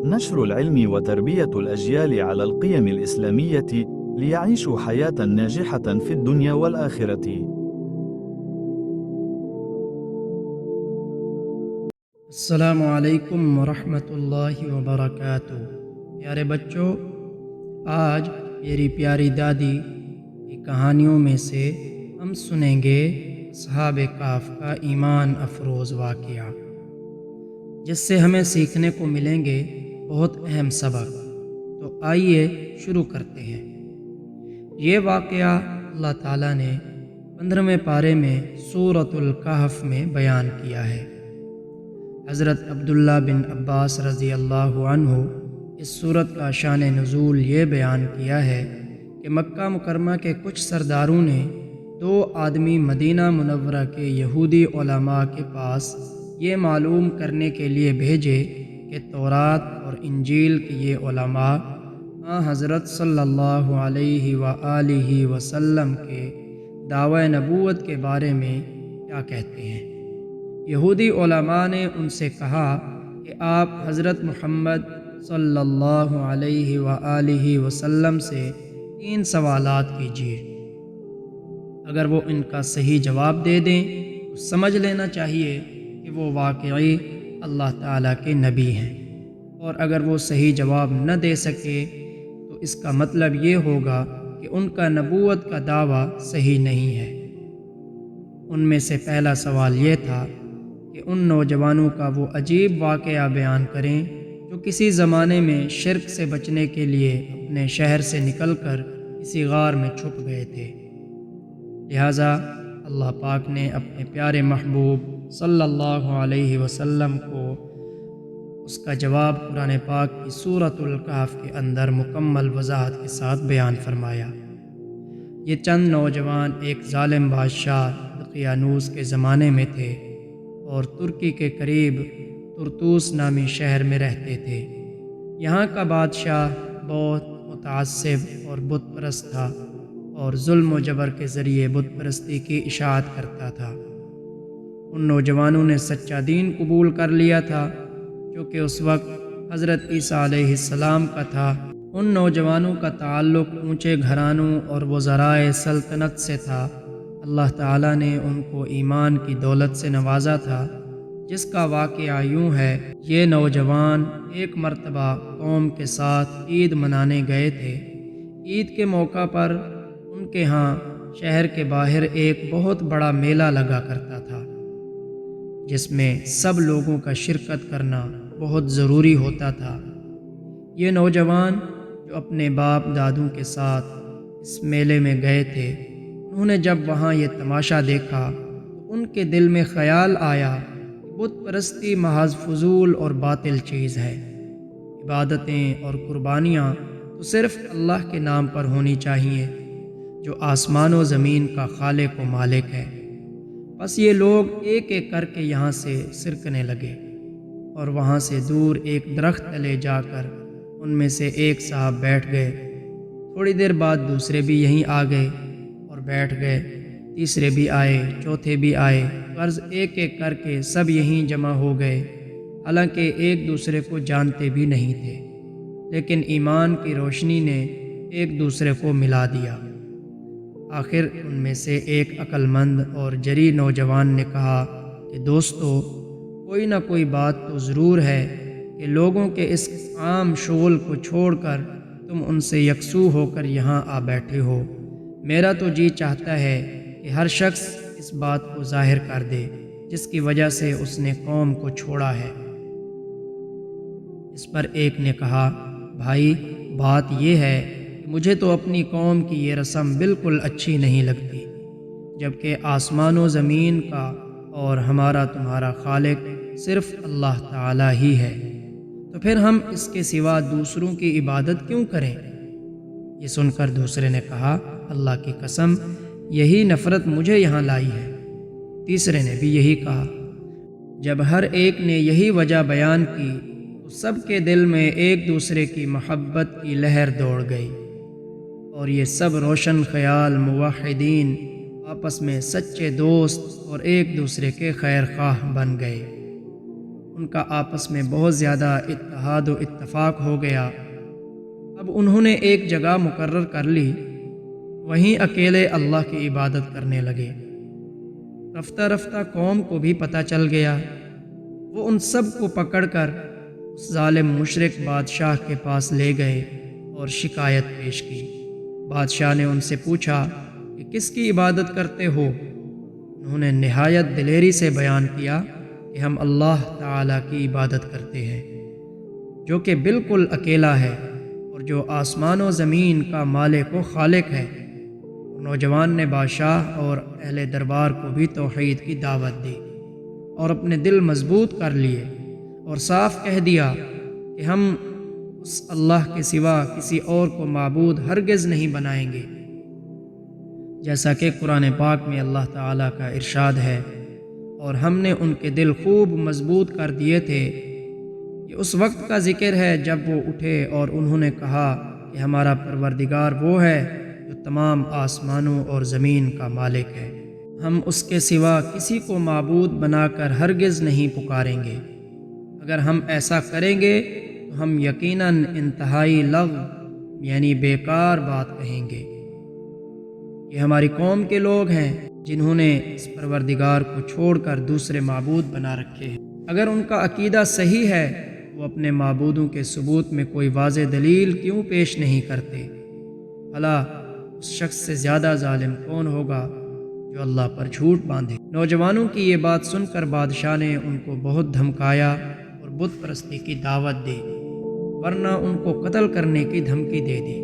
نشر العلم وتربية الأجيال على القيم الإسلامية ليعيشوا حياة ناجحة في الدنيا والآخرة. السلام علیکم ورحمۃ اللہ وبرکاتہ۔ پیارے بچوں، آج میری پیاری دادی کی کہانیوں میں سے ہم سنیں گے اصحاب کہف کا ایمان افروز واقعہ، جس سے ہمیں سیکھنے کو ملیں گے بہت اہم سبق۔ تو آئیے شروع کرتے ہیں۔ یہ واقعہ اللہ تعالیٰ نے 15ویں پارے میں سورۃ الکہف میں بیان کیا ہے۔ حضرت عبداللہ بن عباس رضی اللہ عنہ اس سورت کا شان نزول یہ بیان کیا ہے کہ مکہ مکرمہ کے کچھ سرداروں نے 2 آدمی مدینہ منورہ کے یہودی علماء کے پاس یہ معلوم کرنے کے لیے بھیجے کہ تورات اور انجیل کے یہ علماء حضرت صلی اللہ علیہ وآلہ وسلم کے دعوی نبوت کے بارے میں کیا کہتے ہیں۔ یہودی علماء نے ان سے کہا کہ آپ حضرت محمد صلی اللہ علیہ وآلہ وسلم سے 3 سوالات کیجیے۔ اگر وہ ان کا صحیح جواب دے دیں تو سمجھ لینا چاہیے کہ وہ واقعی اللہ تعالیٰ کے نبی ہیں، اور اگر وہ صحیح جواب نہ دے سکے تو اس کا مطلب یہ ہوگا کہ ان کا نبوت کا دعویٰ صحیح نہیں ہے۔ ان میں سے پہلا سوال یہ تھا کہ ان نوجوانوں کا وہ عجیب واقعہ بیان کریں جو کسی زمانے میں شرک سے بچنے کے لیے اپنے شہر سے نکل کر کسی غار میں چھپ گئے تھے۔ لہٰذا اللہ پاک نے اپنے پیارے محبوب صلی اللہ علیہ وسلم کو اس کا جواب قرآن پاک کی سورۃ الکہف کے اندر مکمل وضاحت کے ساتھ بیان فرمایا۔ یہ چند نوجوان ایک ظالم بادشاہ دقیانوس کے زمانے میں تھے اور ترکی کے قریب طرطوس نامی شہر میں رہتے تھے۔ یہاں کا بادشاہ بہت متعصب اور بت پرست تھا اور ظلم و جبر کے ذریعے بت پرستی کی اشاعت کرتا تھا۔ ان نوجوانوں نے سچا دین قبول کر لیا تھا جو کہ اس وقت حضرت عیسیٰ علیہ السلام کا تھا۔ ان نوجوانوں کا تعلق اونچے گھرانوں اور وزرائے سلطنت سے تھا۔ اللہ تعالیٰ نے ان کو ایمان کی دولت سے نوازا تھا، جس کا واقعہ یوں ہے۔ یہ نوجوان ایک مرتبہ قوم کے ساتھ عید منانے گئے تھے۔ عید کے موقع پر ان کے ہاں شہر کے باہر ایک بہت بڑا میلہ لگا کرتا تھا، جس میں سب لوگوں کا شرکت کرنا بہت ضروری ہوتا تھا۔ یہ نوجوان جو اپنے باپ دادوں کے ساتھ اس میلے میں گئے تھے، انہوں نے جب وہاں یہ تماشا دیکھا تو ان کے دل میں خیال آیا کہ بت پرستی محض فضول اور باطل چیز ہے۔ عبادتیں اور قربانیاں تو صرف اللہ کے نام پر ہونی چاہیے جو آسمان و زمین کا خالق و مالک ہے۔ بس یہ لوگ ایک ایک کر کے یہاں سے سرکنے لگے اور وہاں سے دور ایک درخت تلے جا کر ان میں سے ایک صاحب بیٹھ گئے۔ تھوڑی دیر بعد دوسرے بھی یہیں آ گئے اور بیٹھ گئے، تیسرے بھی آئے، چوتھے بھی آئے، غرض ایک ایک کر کے سب یہیں جمع ہو گئے، حالانکہ ایک دوسرے کو جانتے بھی نہیں تھے، لیکن ایمان کی روشنی نے ایک دوسرے کو ملا دیا۔ آخر ان میں سے ایک عقل مند اور جری نوجوان نے کہا کہ دوستو، کوئی نہ کوئی بات تو ضرور ہے کہ لوگوں کے اس عام شغل کو چھوڑ کر تم ان سے یکسو ہو کر یہاں آ بیٹھے ہو۔ میرا تو جی چاہتا ہے کہ ہر شخص اس بات کو ظاہر کر دے جس کی وجہ سے اس نے قوم کو چھوڑا ہے۔ اس پر ایک نے کہا، بھائی بات یہ ہے کہ مجھے تو اپنی قوم کی یہ رسم بالکل اچھی نہیں لگتی، جبکہ آسمان و زمین کا اور ہمارا تمہارا خالق صرف اللہ تعالیٰ ہی ہے، تو پھر ہم اس کے سوا دوسروں کی عبادت کیوں کریں؟ یہ سن کر دوسرے نے کہا، اللہ کی قسم یہی نفرت مجھے یہاں لائی ہے۔ تیسرے نے بھی یہی کہا۔ جب ہر ایک نے یہی وجہ بیان کی تو سب کے دل میں ایک دوسرے کی محبت کی لہر دوڑ گئی اور یہ سب روشن خیال موحدین آپس میں سچے دوست اور ایک دوسرے کے خیر خواہ بن گئے۔ ان کا آپس میں بہت زیادہ اتحاد و اتفاق ہو گیا۔ اب انہوں نے ایک جگہ مقرر کر لی، وہیں اکیلے اللہ کی عبادت کرنے لگے۔ رفتہ رفتہ قوم کو بھی پتہ چل گیا۔ وہ ان سب کو پکڑ کر اس ظالم مشرک بادشاہ کے پاس لے گئے اور شکایت پیش کی۔ بادشاہ نے ان سے پوچھا کہ کس کی عبادت کرتے ہو؟ انہوں نے نہایت دلیری سے بیان کیا کہ ہم اللہ تعالیٰ کی عبادت کرتے ہیں، جو کہ بالکل اکیلا ہے اور جو آسمان و زمین کا مالک و خالق ہے۔ نوجوان نے بادشاہ اور اہل دربار کو بھی توحید کی دعوت دی اور اپنے دل مضبوط کر لیے اور صاف کہہ دیا کہ ہم اس اللہ کے سوا کسی اور کو معبود ہرگز نہیں بنائیں گے، جیسا کہ قرآن پاک میں اللہ تعالیٰ کا ارشاد ہے، اور ہم نے ان کے دل خوب مضبوط کر دیے تھے۔ یہ اس وقت کا ذکر ہے جب وہ اٹھے اور انہوں نے کہا کہ ہمارا پروردگار وہ ہے جو تمام آسمانوں اور زمین کا مالک ہے، ہم اس کے سوا کسی کو معبود بنا کر ہرگز نہیں پکاریں گے۔ اگر ہم ایسا کریں گے تو ہم یقیناً انتہائی لغو یعنی بیکار بات کہیں گے۔ یہ ہماری قوم کے لوگ ہیں جنہوں نے اس پروردگار کو چھوڑ کر دوسرے معبود بنا رکھے ہیں۔ اگر ان کا عقیدہ صحیح ہے وہ اپنے معبودوں کے ثبوت میں کوئی واضح دلیل کیوں پیش نہیں کرتے؟ بھلا اس شخص سے زیادہ ظالم کون ہوگا جو اللہ پر جھوٹ باندھے؟ نوجوانوں کی یہ بات سن کر بادشاہ نے ان کو بہت دھمکایا اور بت پرستی کی دعوت دی، ورنہ ان کو قتل کرنے کی دھمکی دے دی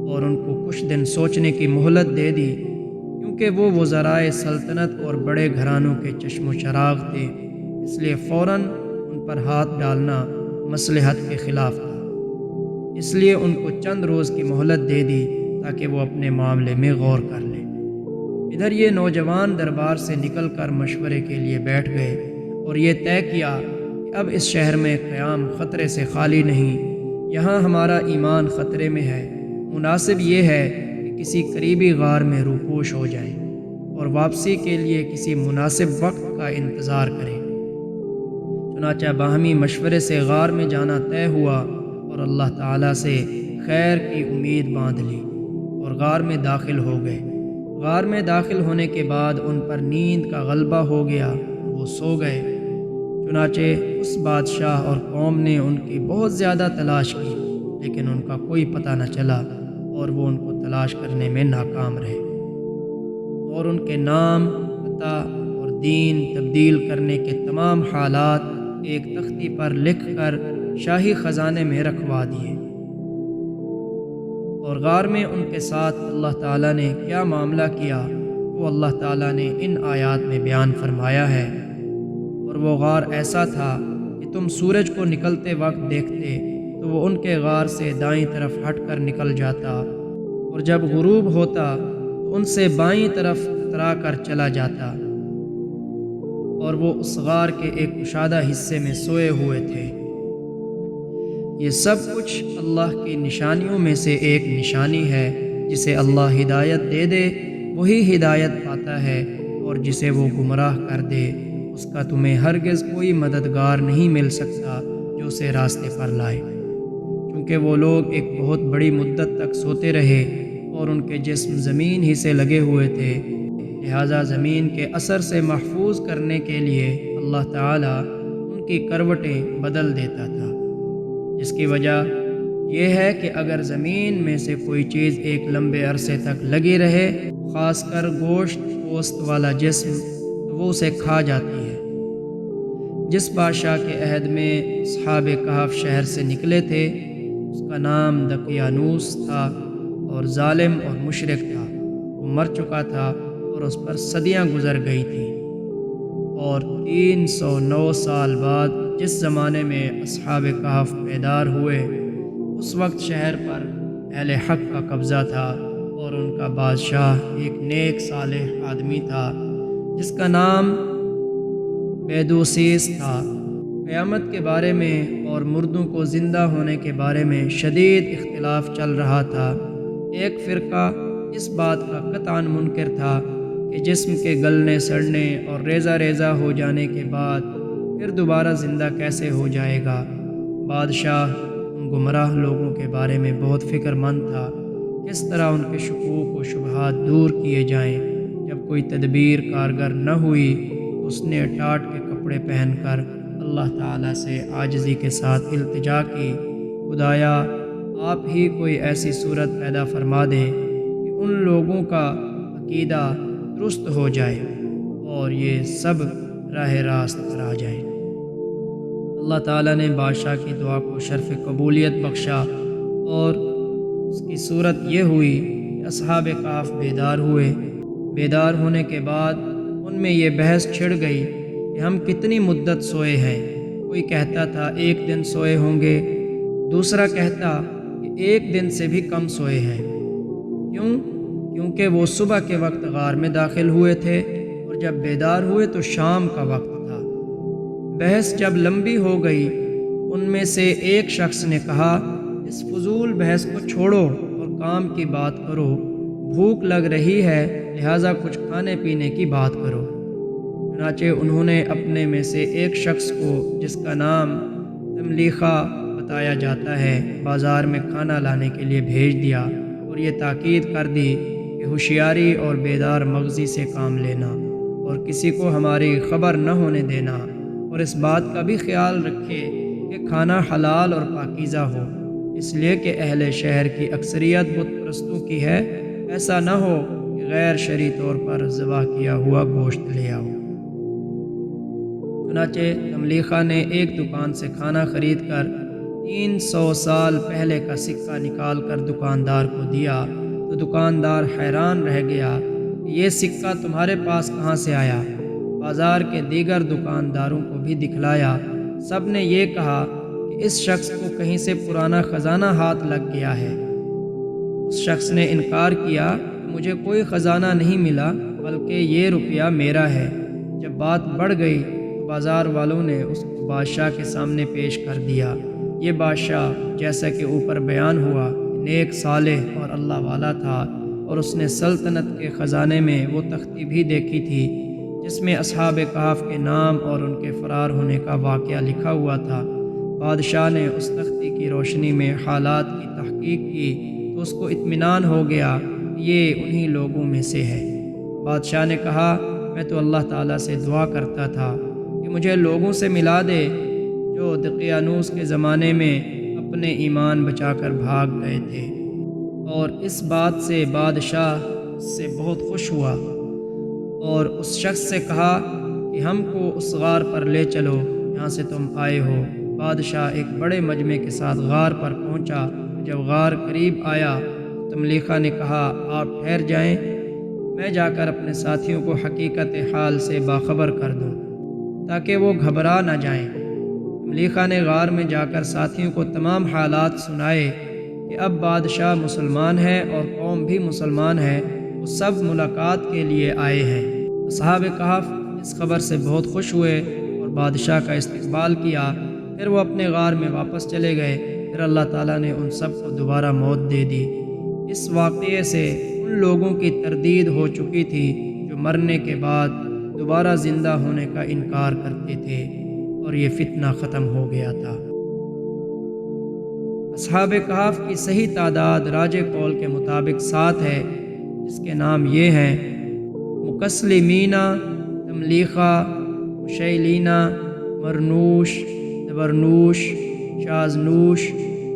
اور ان کو کچھ دن سوچنے کی مہلت دے دی، کیونکہ وہ وزرائے سلطنت اور بڑے گھرانوں کے چشم و چراغ تھے، اس لیے فوراً ان پر ہاتھ ڈالنا مصلحت کے خلاف تھا۔ اس لیے ان کو چند روز کی مہلت دے دی تاکہ وہ اپنے معاملے میں غور کر لیں۔ ادھر یہ نوجوان دربار سے نکل کر مشورے کے لیے بیٹھ گئے اور یہ طے کیا کہ اب اس شہر میں قیام خطرے سے خالی نہیں، یہاں ہمارا ایمان خطرے میں ہے۔ مناسب یہ ہے کہ کسی قریبی غار میں روپوش ہو جائیں اور واپسی کے لیے کسی مناسب وقت کا انتظار کریں۔ چنانچہ باہمی مشورے سے غار میں جانا طے ہوا اور اللہ تعالیٰ سے خیر کی امید باندھ لی اور غار میں داخل ہو گئے۔ غار میں داخل ہونے کے بعد ان پر نیند کا غلبہ ہو گیا اور وہ سو گئے۔ چنانچہ اس بادشاہ اور قوم نے ان کی بہت زیادہ تلاش کی، لیکن ان کا کوئی پتہ نہ چلا اور وہ ان کو تلاش کرنے میں ناکام رہے، اور ان کے نام، پتہ اور دین تبدیل کرنے کے تمام حالات ایک تختی پر لکھ کر شاہی خزانے میں رکھوا دیے۔ اور غار میں ان کے ساتھ اللہ تعالیٰ نے کیا معاملہ کیا وہ اللہ تعالیٰ نے ان آیات میں بیان فرمایا ہے۔ اور وہ غار ایسا تھا کہ تم سورج کو نکلتے وقت دیکھتے تو وہ ان کے غار سے دائیں طرف ہٹ کر نکل جاتا، اور جب غروب ہوتا تو ان سے بائیں طرف کترا کر چلا جاتا، اور وہ اس غار کے ایک کشادہ حصے میں سوئے ہوئے تھے۔ یہ سب کچھ اللہ کی نشانیوں میں سے ایک نشانی ہے، جسے اللہ ہدایت دے دے وہی ہدایت پاتا ہے، اور جسے وہ گمراہ کر دے اس کا تمہیں ہرگز کوئی مددگار نہیں مل سکتا جو اسے راستے پر لائے، کیونکہ وہ لوگ ایک بہت بڑی مدت تک سوتے رہے اور ان کے جسم زمین ہی سے لگے ہوئے تھے، لہٰذا زمین کے اثر سے محفوظ کرنے کے لیے اللہ تعالیٰ ان کی کروٹیں بدل دیتا تھا، جس کی وجہ یہ ہے کہ اگر زمین میں سے کوئی چیز ایک لمبے عرصے تک لگی رہے، خاص کر گوشت پوست والا جسم، تو وہ اسے کھا جاتی ہے۔ جس بادشاہ کے عہد میں اصحاب کہف شہر سے نکلے تھے اس کا نام دقیانوس تھا اور ظالم اور مشرک تھا، وہ مر چکا تھا اور اس پر صدیاں گزر گئی تھیں، اور 309 سال بعد جس زمانے میں اصحاب کہف بیدار ہوئے اس وقت شہر پر اہل حق کا قبضہ تھا، اور ان کا بادشاہ ایک نیک صالح آدمی تھا جس کا نام بیدوسیس تھا۔ قیامت کے بارے میں اور مردوں کو زندہ ہونے کے بارے میں شدید اختلاف چل رہا تھا۔ ایک فرقہ اس بات کا قطعاً منکر تھا کہ جسم کے گلنے سڑنے اور ریزہ ریزہ ہو جانے کے بعد پھر دوبارہ زندہ کیسے ہو جائے گا؟ بادشاہ ان گمراہ لوگوں کے بارے میں بہت فکر مند تھا، کس طرح ان کے شکوک و شبہات دور کیے جائیں۔ جب کوئی تدبیر کارگر نہ ہوئی تو اس نے ٹاٹ کے کپڑے پہن کر اللہ تعالیٰ سے عاجزی کے ساتھ التجا کی، خدایا آپ ہی کوئی ایسی صورت پیدا فرما دیں کہ ان لوگوں کا عقیدہ درست ہو جائے اور یہ سب راہ راست پر آ جائیں۔ اللہ تعالیٰ نے بادشاہ کی دعا کو شرف قبولیت بخشا اور اس کی صورت یہ ہوئی کہ اصحاب کہف بیدار ہوئے۔ بیدار ہونے کے بعد ان میں یہ بحث چھڑ گئی کہ ہم کتنی مدت سوئے ہیں۔ کوئی کہتا تھا 1 دن سوئے ہوں گے، دوسرا کہتا کہ 1 دن سے بھی کم سوئے ہیں۔ کیونکہ وہ صبح کے وقت غار میں داخل ہوئے تھے اور جب بیدار ہوئے تو شام کا وقت تھا۔ بحث جب لمبی ہو گئی ان میں سے ایک شخص نے کہا، اس فضول بحث کو چھوڑو اور کام کی بات کرو، بھوک لگ رہی ہے لہٰذا کچھ کھانے پینے کی بات کرو۔ چنانچہ انہوں نے اپنے میں سے ایک شخص کو جس کا نام تملیخہ بتایا جاتا ہے بازار میں کھانا لانے کے لیے بھیج دیا اور یہ تاکید کر دی کہ ہوشیاری اور بیدار مغزی سے کام لینا اور کسی کو ہماری خبر نہ ہونے دینا، اور اس بات کا بھی خیال رکھے کہ کھانا حلال اور پاکیزہ ہو، اس لیے کہ اہل شہر کی اکثریت بت پرستوں کی ہے، ایسا نہ ہو کہ غیر شرعی طور پر ذبح کیا ہوا گوشت لے آؤ۔ چنانچہ تملیخہ نے ایک دکان سے کھانا خرید کر 300 سال پہلے کا سکہ نکال کر دکاندار کو دیا تو دکاندار حیران رہ گیا کہ یہ سکہ تمہارے پاس کہاں سے آیا؟ بازار کے دیگر دکانداروں کو بھی دکھلایا، سب نے یہ کہا کہ اس شخص کو کہیں سے پرانا خزانہ ہاتھ لگ گیا ہے۔ اس شخص نے انکار کیا کہ مجھے کوئی خزانہ نہیں ملا بلکہ یہ روپیہ میرا ہے۔ جب بات بڑھ گئی تو بازار والوں نے اس کو بادشاہ کے سامنے پیش کر دیا۔ یہ بادشاہ جیسا کہ اوپر بیان ہوا نیک صالح اور اللہ والا تھا، اور اس نے سلطنت کے خزانے میں وہ تختی بھی دیکھی تھی جس میں اصحاب کہف کے نام اور ان کے فرار ہونے کا واقعہ لکھا ہوا تھا۔ بادشاہ نے اس تختی کی روشنی میں حالات کی تحقیق کی تو اس کو اطمینان ہو گیا کہ یہ انہی لوگوں میں سے ہے۔ بادشاہ نے کہا، میں تو اللہ تعالیٰ سے دعا کرتا تھا کہ مجھے لوگوں سے ملا دے جو دقیانوس کے زمانے میں اپنے ایمان بچا کر بھاگ گئے تھے، اور اس بات سے بادشاہ سے بہت خوش ہوا اور اس شخص سے کہا کہ ہم کو اس غار پر لے چلو جہاں سے تم آئے ہو۔ بادشاہ ایک بڑے مجمع کے ساتھ غار پر پہنچا۔ جب غار قریب آیا تو تملیخہ نے کہا، آپ ٹھہر جائیں، میں جا کر اپنے ساتھیوں کو حقیقت حال سے باخبر کر دوں تاکہ وہ گھبرا نہ جائیں۔ تملیخہ نے غار میں جا کر ساتھیوں کو تمام حالات سنائے کہ اب بادشاہ مسلمان ہے اور قوم بھی مسلمان ہے، وہ سب ملاقات کے لیے آئے ہیں۔ اصحاب کہف اس خبر سے بہت خوش ہوئے اور بادشاہ کا استقبال کیا۔ پھر وہ اپنے غار میں واپس چلے گئے۔ پھر اللہ تعالیٰ نے ان سب کو دوبارہ موت دے دی۔ اس واقعے سے ان لوگوں کی تردید ہو چکی تھی جو مرنے کے بعد دوبارہ زندہ ہونے کا انکار کرتے تھے، اور یہ فتنہ ختم ہو گیا تھا۔ اصحاب کہف کی صحیح تعداد راجح قول کے مطابق 7 ہے، جس کے نام یہ ہیں: مکسلمینہ، تملیخہ، مشیلینہ، مرنوش، دبرنوش، شازنوش،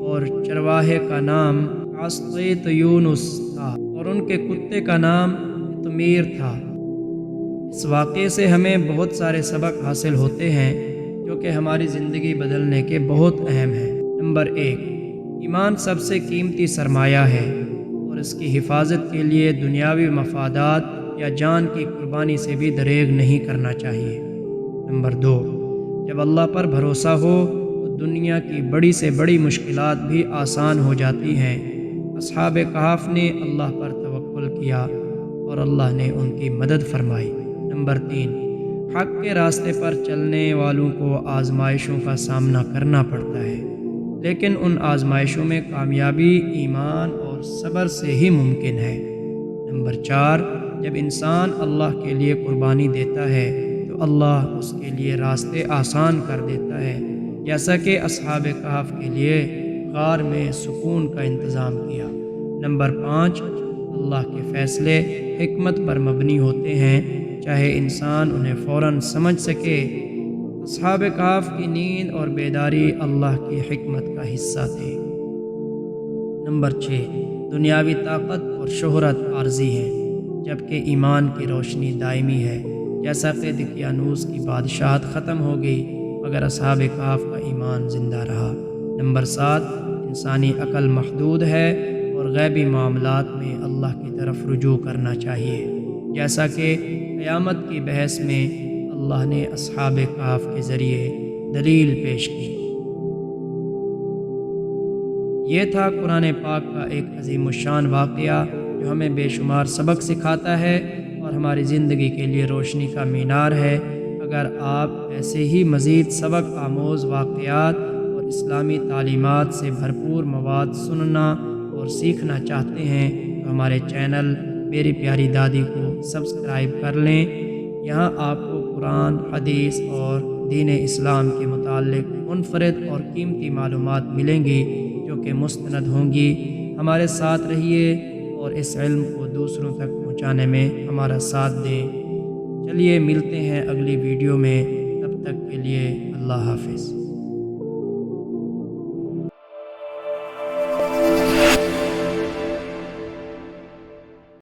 اور چرواہے کا نام عصیت یونس تھا، اور ان کے کتے کا نام تمیر تھا۔ اس واقعے سے ہمیں بہت سارے سبق حاصل ہوتے ہیں جو کہ ہماری زندگی بدلنے کے بہت اہم ہیں۔ نمبر 1، ایمان سب سے قیمتی سرمایہ ہے اور اس کی حفاظت کے لیے دنیاوی مفادات یا جان کی قربانی سے بھی دریغ نہیں کرنا چاہیے۔ نمبر 2، جب اللہ پر بھروسہ ہو تو دنیا کی بڑی سے بڑی مشکلات بھی آسان ہو جاتی ہیں۔ اصحاب کہف نے اللہ پر توکل کیا اور اللہ نے ان کی مدد فرمائی۔ نمبر 3، حق کے راستے پر چلنے والوں کو آزمائشوں کا سامنا کرنا پڑتا ہے، لیکن ان آزمائشوں میں کامیابی ایمان اور صبر سے ہی ممکن ہے۔ نمبر 4، جب انسان اللہ کے لیے قربانی دیتا ہے تو تو اللہ اس کے لیے راستے آسان کر دیتا ہے، جیسا کہ اصحاب کہف کے لیے غار میں سکون کا انتظام کیا۔ نمبر 5، اللہ کے فیصلے حکمت پر مبنی ہوتے ہیں، چاہے انسان انہیں فوراً سمجھ سکے۔ اصحاب کہف کی نیند اور بیداری اللہ کی حکمت کا حصہ تھے۔ نمبر 6، دنیاوی طاقت اور شہرت عارضی ہے، جبکہ ایمان کی روشنی دائمی ہے۔ جیسا کہ دقیانوس کی بادشاہت ختم ہو گئی مگر اصحاب کہف کا ایمان زندہ رہا۔ نمبر 7، انسانی عقل محدود ہے اور غیبی معاملات میں اللہ کی طرف رجوع کرنا چاہیے، جیسا کہ قیامت کی بحث میں اللہ نے اصحاب کہف کے ذریعے دلیل پیش کی۔ یہ تھا قرآن پاک کا ایک عظیم الشان واقعہ جو ہمیں بے شمار سبق سکھاتا ہے اور ہماری زندگی کے لیے روشنی کا مینار ہے۔ اگر آپ ایسے ہی مزید سبق آموز واقعات اور اسلامی تعلیمات سے بھرپور مواد سننا اور سیکھنا چاہتے ہیں تو ہمارے چینل میری پیاری دادی کو سبسکرائب کر لیں۔ یہاں آپ کو قرآن، حدیث اور دین اسلام کے متعلق منفرد اور قیمتی معلومات ملیں گی جو کہ مستند ہوں گی۔ ہمارے ساتھ رہیے اور اس علم کو دوسروں تک پہنچانے میں ہمارا ساتھ دیں۔ چلیے ملتے ہیں اگلی ویڈیو میں، تب تک کے لیے اللہ حافظ۔